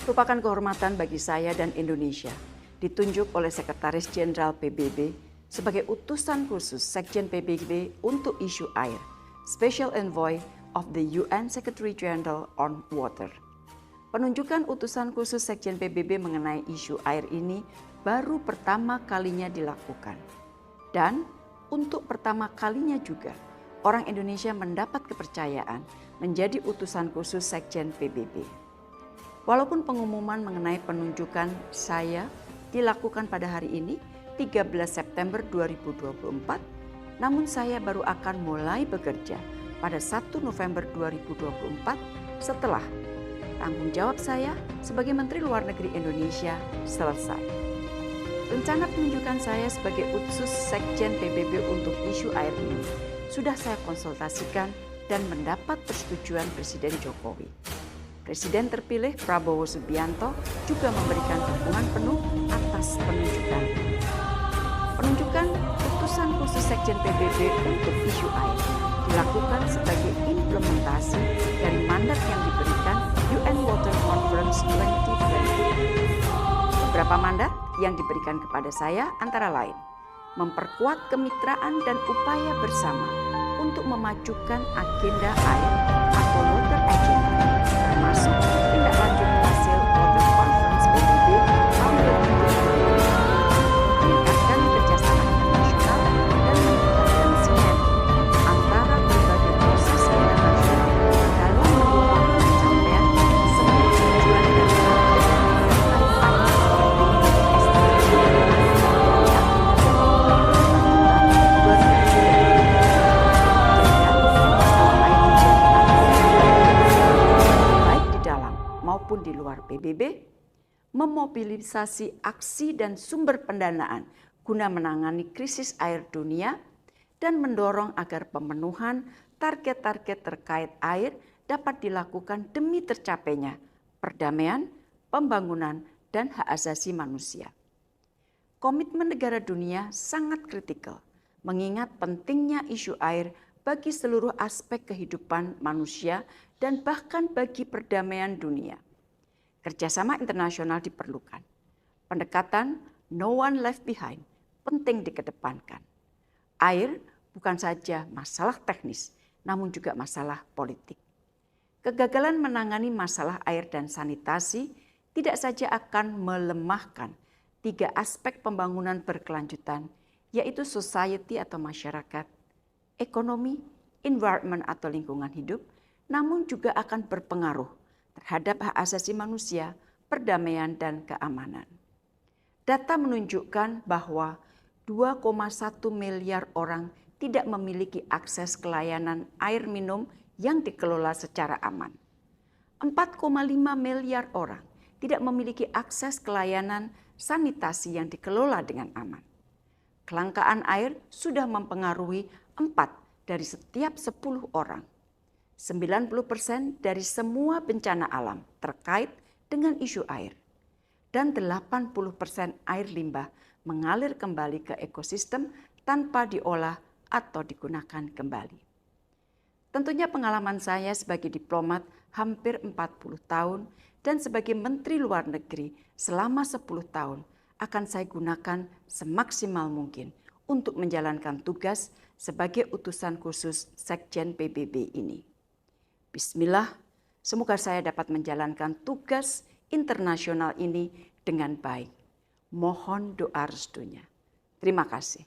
Merupakan kehormatan bagi saya dan Indonesia ditunjuk oleh Sekretaris Jenderal PBB sebagai utusan khusus Sekjen PBB untuk isu air, Special Envoy of the UN Secretary General on Water. Penunjukan utusan khusus Sekjen PBB mengenai isu air ini baru pertama kalinya dilakukan. Dan untuk pertama kalinya juga, orang Indonesia mendapat kepercayaan menjadi utusan khusus Sekjen PBB. Walaupun pengumuman mengenai penunjukan saya dilakukan pada hari ini, 13 September 2024, namun saya baru akan mulai bekerja pada 1 November 2024 setelah tanggung jawab saya sebagai Menteri Luar Negeri Indonesia selesai. Rencana penunjukan saya sebagai utusan Sekjen PBB untuk isu air ini sudah saya konsultasikan dan mendapat persetujuan Presiden Jokowi. Presiden terpilih Prabowo Subianto juga memberikan dukungan penuh atas penunjukan ini. Penunjukan utusan khusus Sekjen PBB untuk isu air dilakukan sebagai implementasi dari mandat yang diberikan UN Water Conference 2020. Beberapa mandat yang diberikan kepada saya antara lain memperkuat kemitraan dan upaya bersama untuk memajukan agenda air atau water agenda, termasuk tindak lanjut hasil Water Conference PBB tahun 2020, meningkatkan kerjasama internasional dan meningkatkan sinergi antara berbagai proses internasional dalam mendorong pencapaian semua tujuan dan target maupun di luar PBB, memobilisasi aksi dan sumber pendanaan guna menangani krisis air dunia, dan mendorong agar pemenuhan target-target terkait air dapat dilakukan demi tercapainya perdamaian, pembangunan, dan hak asasi manusia. Komitmen negara dunia sangat kritikal, mengingat pentingnya isu air bagi seluruh aspek kehidupan manusia dan bahkan bagi perdamaian dunia. Kerjasama internasional diperlukan. Pendekatan no one left behind penting dikedepankan. Air bukan saja masalah teknis, namun juga masalah politik. Kegagalan menangani masalah air dan sanitasi tidak saja akan melemahkan 3 aspek pembangunan berkelanjutan, yaitu society atau masyarakat, ekonomi, environment atau lingkungan hidup, namun juga akan berpengaruh terhadap hak asasi manusia, perdamaian, dan keamanan. Data menunjukkan bahwa 2,1 miliar orang tidak memiliki akses ke layanan air minum yang dikelola secara aman. 4,5 miliar orang tidak memiliki akses ke layanan sanitasi yang dikelola dengan aman. Kelangkaan air sudah mempengaruhi 4 dari setiap 10 orang. 90% dari semua bencana alam terkait dengan isu air. Dan 80% air limbah mengalir kembali ke ekosistem tanpa diolah atau digunakan kembali. Tentunya pengalaman saya sebagai diplomat hampir 40 tahun dan sebagai Menteri Luar Negeri selama 10 tahun akan saya gunakan semaksimal mungkin untuk menjalankan tugas sebagai utusan khusus Sekjen PBB ini. Bismillah, semoga saya dapat menjalankan tugas internasional ini dengan baik. Mohon doa restunya. Terima kasih.